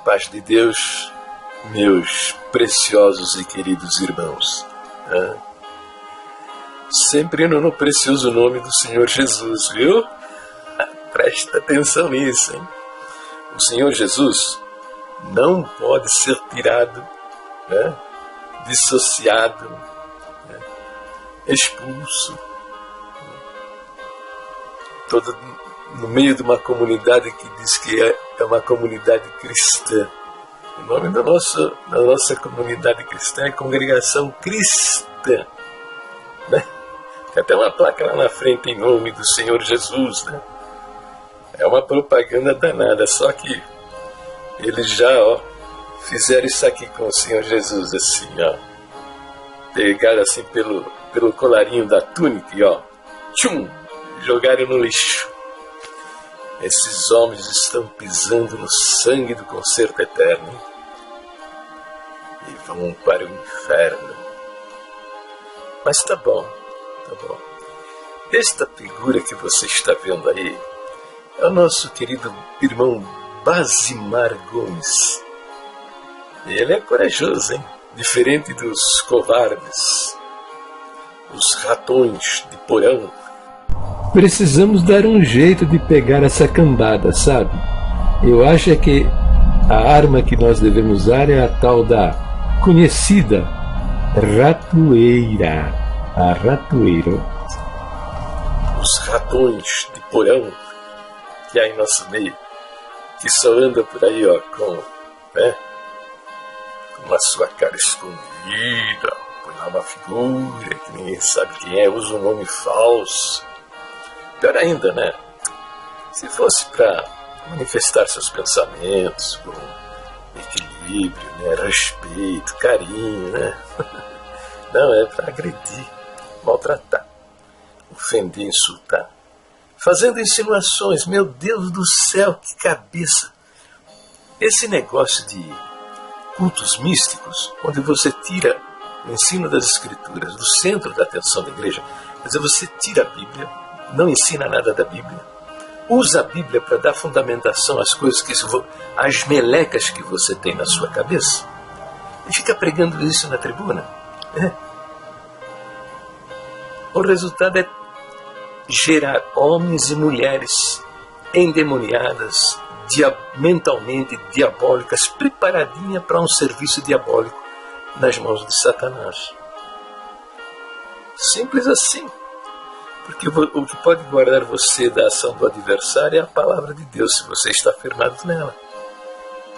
paz de Deus, meus preciosos e queridos irmãos. Sempre no precioso nome do Senhor Jesus, viu? Presta atenção nisso, hein? O Senhor Jesus não pode ser tirado, dissociado, expulso. Todo no meio de uma comunidade que diz que é uma comunidade cristã. O nome da nossa comunidade cristã é Congregação Cristã. Né? Tem até uma placa lá na frente em nome do Senhor Jesus. Né? É uma propaganda danada, só que eles já fizeram isso aqui com o Senhor Jesus, assim, pegaram assim pelo colarinho da túnica e tchum, jogaram no lixo. Esses homens estão pisando no sangue do concerto eterno e vão para o inferno. Mas tá bom. Esta figura que você está vendo aí é o nosso querido irmão Basimar Gomes. Ele é corajoso, hein? Diferente dos covardes, os ratões de porão. Precisamos dar um jeito de pegar essa cambada, sabe? Eu acho que a arma que nós devemos usar é a tal da conhecida ratoeira. A ratoeira. Os ratões de porão que há em nosso meio, que só anda por aí com a sua cara escondida, põe lá uma figura que ninguém sabe quem é, usa um nome falso. Pior ainda, né? Se fosse para manifestar seus pensamentos com equilíbrio, respeito, carinho, Não, é para agredir, maltratar, ofender, insultar, fazendo insinuações. Meu Deus do céu, que cabeça! Esse negócio de cultos místicos, onde você tira o ensino das Escrituras do centro da atenção da igreja, quer dizer, você tira a Bíblia, não ensina nada da Bíblia, usa a Bíblia para dar fundamentação às coisas às melecas que você tem na sua cabeça, e fica pregando isso na tribuna. O resultado é gerar homens e mulheres endemoniadas, mentalmente diabólicas, preparadinha para um serviço diabólico nas mãos de Satanás. Simples assim. Porque o que pode guardar você da ação do adversário é a palavra de Deus, se você está firmado nela.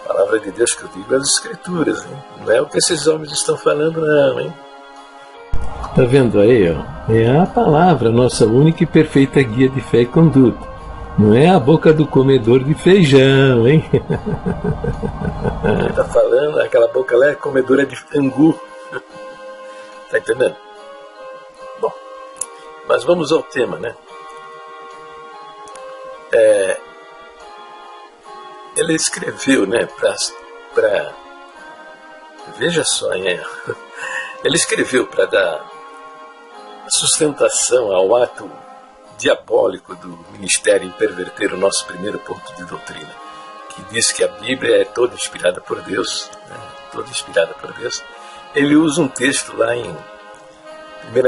A palavra de Deus que eu digo é as Escrituras, hein? Não é o que esses homens estão falando, não, hein? Tá vendo aí, É a palavra, nossa única e perfeita guia de fé e conduta. Não é a boca do comedor de feijão, hein? Ele tá falando, aquela boca lá é comedora de angu. Tá entendendo? Bom, mas vamos ao tema, né? Ele escreveu, veja só, hein? Ele escreveu para dar sustentação ao ato diabólico do ministério em perverter o nosso primeiro ponto de doutrina, que diz que a Bíblia é toda inspirada por Deus, toda inspirada por Deus. Ele usa um texto lá em 1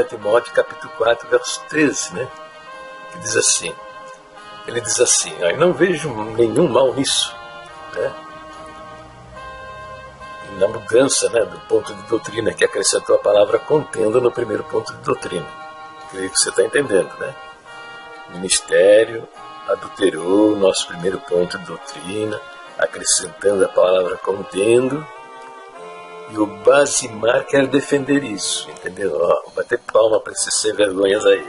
Timóteo capítulo 4, verso 13, que diz assim, ele diz assim, eu não vejo nenhum mal nisso, na mudança do ponto de doutrina que acrescentou a palavra contenda no primeiro ponto de doutrina. Creio que você está entendendo, O ministério adulterou o nosso primeiro ponto de doutrina, acrescentando a palavra contendo, e o Basimar quer defender isso, entendeu? Vou bater palma para esses sem vergonhas aí,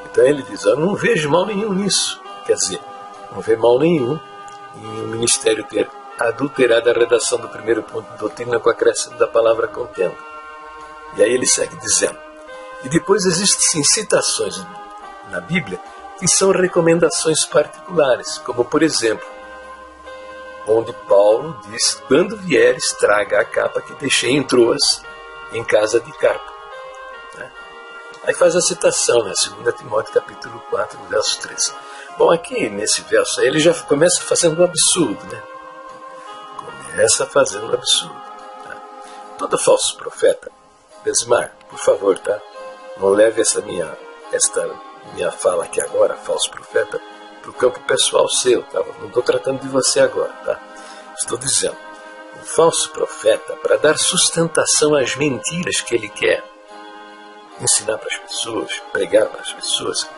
Então ele diz, eu não vejo mal nenhum nisso. Quer dizer, não vê mal nenhum em o ministério ter adulterado a redação do primeiro ponto de doutrina com o acréscimo da palavra contendo. E aí ele segue dizendo, e depois existem citações na Bíblia que são recomendações particulares, como por exemplo, onde Paulo diz, quando vieres, traga a capa que deixei em Troas, em casa de Carpo. Aí faz a citação, 2 Timóteo capítulo 4, verso 13. Bom, aqui nesse verso aí, ele já começa fazendo um absurdo, essa fazendo um absurdo. Tá? Todo falso profeta, Besmar, por favor, tá? Não leve esta minha fala aqui agora, falso profeta, para o campo pessoal seu, tá? Não estou tratando de você agora, tá? Estou dizendo, o falso profeta, para dar sustentação às mentiras que ele quer ensinar para as pessoas, pregar para as pessoas,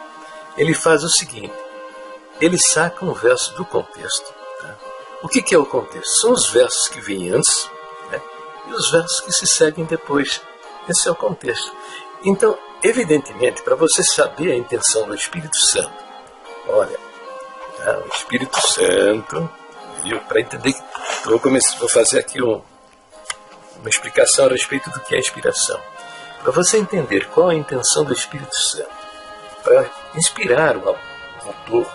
ele faz o seguinte, ele saca um verso do contexto. Tá? O que é o contexto? São os versos que vêm antes, né? E os versos que se seguem depois. Esse é o contexto. Então, evidentemente, para você saber a intenção do Espírito Santo, olha, tá? O Espírito Santo, para entender, vou fazer aqui uma explicação a respeito do que é inspiração. Para você entender qual a intenção do Espírito Santo, para inspirar o autor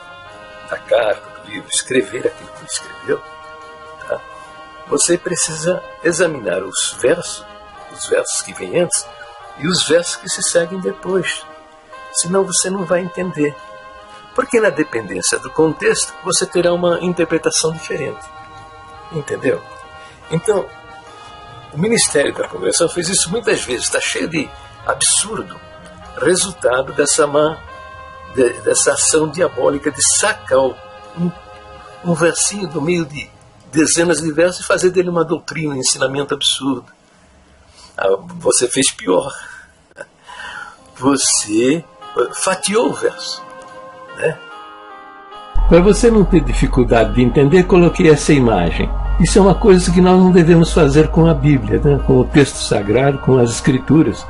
da carta, do livro, escrever aquilo que ele escreveu, tá? Você precisa examinar os versos que vêm antes e os versos que se seguem depois. Senão você não vai entender. Porque na dependência do contexto, você terá uma interpretação diferente. Entendeu? Então, o Ministério da Congregação fez isso muitas vezes. Está cheio de absurdo. Resultado dessa ação diabólica de sacar um versinho do meio de dezenas de versos e fazer dele uma doutrina, um ensinamento absurdo. Você fez pior. Você fatiou o verso. Né? Para você não ter dificuldade de entender, coloquei essa imagem. Isso é uma coisa que nós não devemos fazer com a Bíblia, né? Com o texto sagrado, com as Escrituras,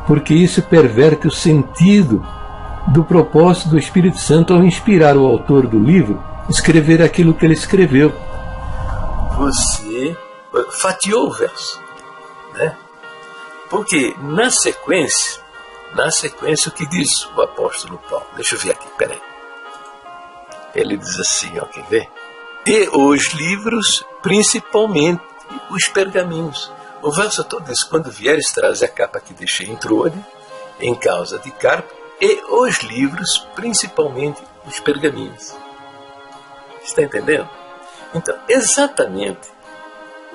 porque isso perverte o sentido do propósito do Espírito Santo ao inspirar o autor do livro a escrever aquilo que ele escreveu. Você fatiou o verso, né? Porque na sequência, o que diz o apóstolo Paulo? Deixa eu ver aqui, peraí. Ele diz assim, ó, quer ver? E os livros, principalmente os pergaminhos. O verso todo diz, quando vieres, traze a capa que deixei em trolha, em causa de Carpo, e os livros, principalmente os pergaminhos. Está entendendo? Então, exatamente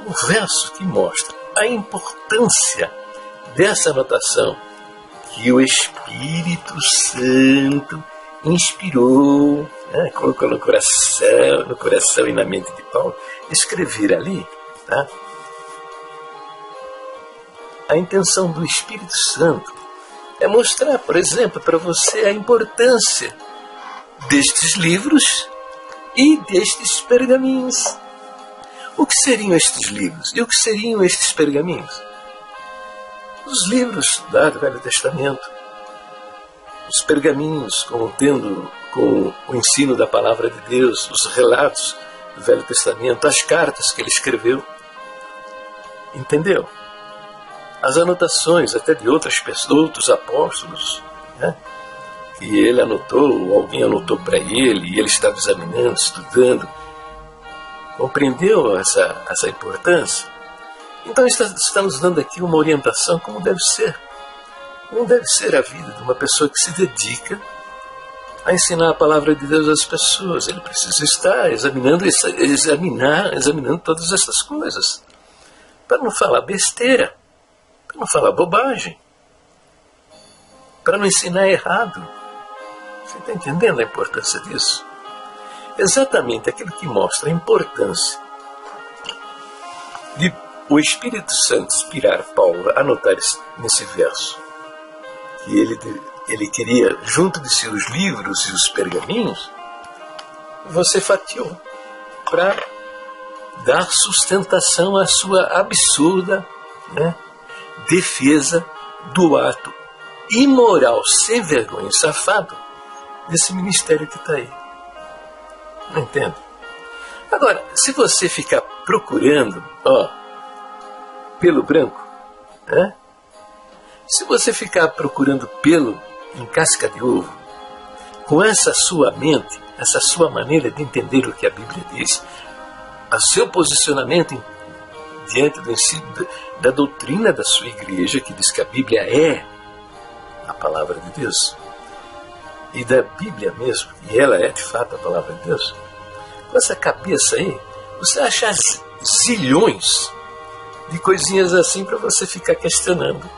o verso que mostra a importância dessa anotação que o Espírito Santo inspirou, né, colocou no coração e na mente de Paulo, escrever ali, tá? A intenção do Espírito Santo é mostrar, por exemplo, para você a importância destes livros e destes pergaminhos. O que seriam estes livros e o que seriam estes pergaminhos? Os livros do Velho Testamento, os pergaminhos contendo com o ensino da palavra de Deus, os relatos do Velho Testamento, as cartas que ele escreveu. Entendeu? As anotações até de outras pessoas, outros apóstolos, né? Que ele anotou, ou alguém anotou para ele, e ele estava examinando, estudando. Compreendeu essa importância? Então está nos dando aqui uma orientação como deve ser. Como deve ser a vida de uma pessoa que se dedica a ensinar a palavra de Deus às pessoas. Ele precisa estar examinando todas essas coisas. Para não falar besteira, para não falar bobagem, para não ensinar errado. Você está entendendo a importância disso? Exatamente aquilo que mostra a importância de o Espírito Santo inspirar Paulo a anotar nesse verso que ele queria junto de si os livros e os pergaminhos. Você fatiou para dar sustentação à sua absurda, né, defesa do ato imoral, sem vergonha e safado desse ministério que está aí. Não entende? Agora, se você ficar procurando, pelo branco, né? Se você ficar procurando pelo em casca de ovo, com essa sua mente, essa sua maneira de entender o que a Bíblia diz, o seu posicionamento diante do ensino da doutrina da sua igreja, que diz que a Bíblia é a palavra de Deus, e da Bíblia mesmo, e ela é de fato a palavra de Deus, com essa cabeça aí, você acha zilhões de coisinhas assim para você ficar questionando.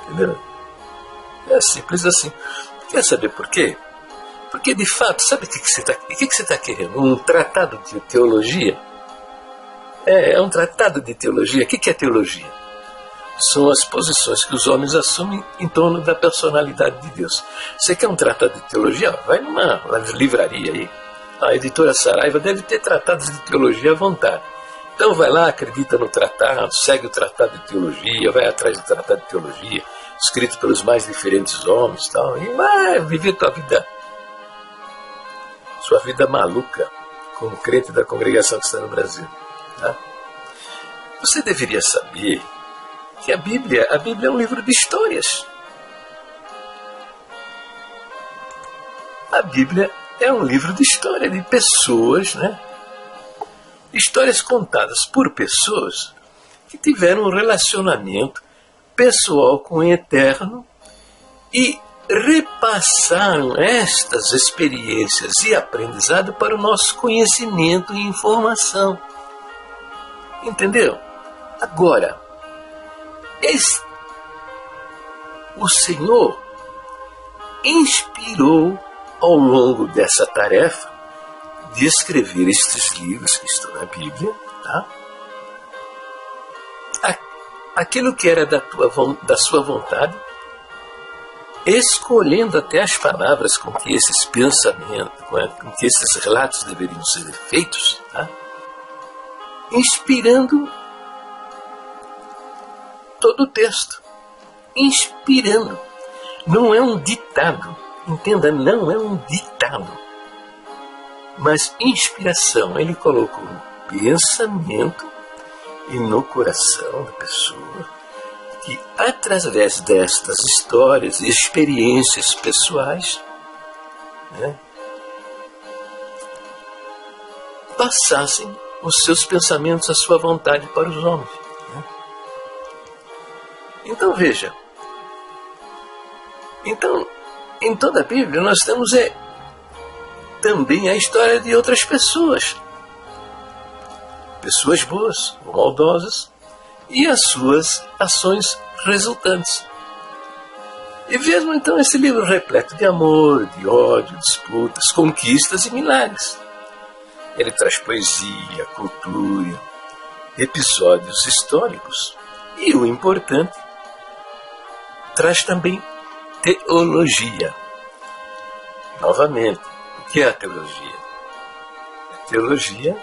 Entendeu? É simples assim. Quer saber por quê? Porque, de fato, sabe o que você está querendo? Um tratado de teologia? É um tratado de teologia. O que é teologia? São as posições que os homens assumem em torno da personalidade de Deus. Você quer um tratado de teologia? Vai numa livraria aí. A editora Saraiva deve ter tratados de teologia à vontade. Então vai lá, acredita no tratado, segue o tratado de teologia, vai atrás do tratado de teologia, escrito pelos mais diferentes homens, tal, e vai viver sua vida maluca, como crente da congregação que está no Brasil. Tá? Você deveria saber que a Bíblia é um livro de histórias. A Bíblia é um livro de história de pessoas, né? Histórias contadas por pessoas que tiveram um relacionamento pessoal com o Eterno e repassaram estas experiências e aprendizado para o nosso conhecimento e informação. Entendeu? Agora, o Senhor inspirou ao longo dessa tarefa de escrever estes livros que estão na Bíblia, tá? Aquilo que era da sua vontade, escolhendo até as palavras com que esses pensamentos, com que esses relatos deveriam ser feitos, tá? Inspirando todo o texto. Inspirando. Não é um ditado. Entenda, não é um ditado. Mas inspiração. Ele colocou no pensamento e no coração da pessoa que, através destas histórias e experiências pessoais, né, passassem os seus pensamentos, a sua vontade para os homens. Né? Então veja, em toda a Bíblia nós temos também a história de outras pessoas. Pessoas boas ou maldosas e as suas ações resultantes. E vejam então esse livro repleto de amor, de ódio, disputas, conquistas e milagres. Ele traz poesia, cultura, episódios históricos e, o importante, traz também teologia. Novamente, o que é a teologia? A teologia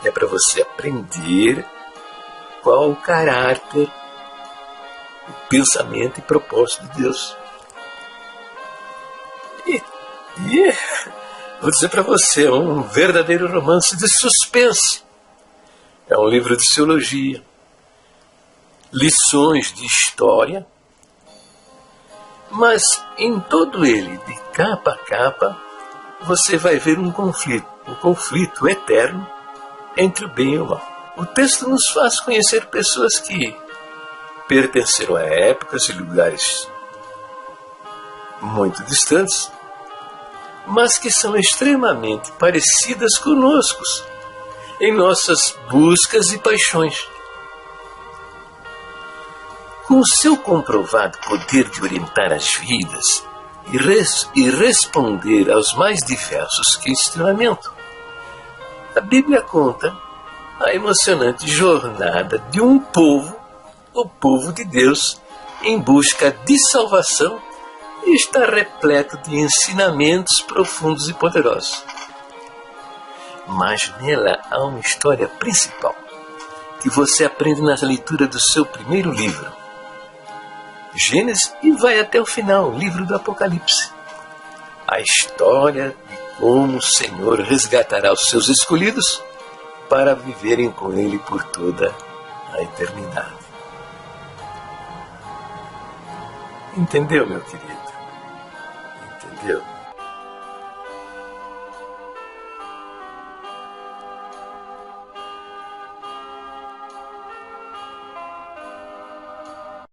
é para você aprender qual o caráter, o pensamento e propósito de Deus. E vou dizer para você, é um verdadeiro romance de suspense. É um livro de teologia, lições de história, mas em todo ele, de capa a capa, você vai ver um conflito eterno entre o bem e o mal. O texto nos faz conhecer pessoas que pertenceram a épocas e lugares muito distantes, mas que são extremamente parecidas conosco em nossas buscas e paixões. Com o seu comprovado poder de orientar as vidas e responder aos mais diversos questionamentos, a Bíblia conta a emocionante jornada de um povo, o povo de Deus, em busca de salvação, e está repleto de ensinamentos profundos e poderosos. Mas nela há uma história principal, que você aprende na leitura do seu primeiro livro, Gênesis, e vai até o final, o livro do Apocalipse. A história de como o Senhor resgatará os seus escolhidos para viverem com Ele por toda a eternidade. Entendeu, meu querido? Entendeu?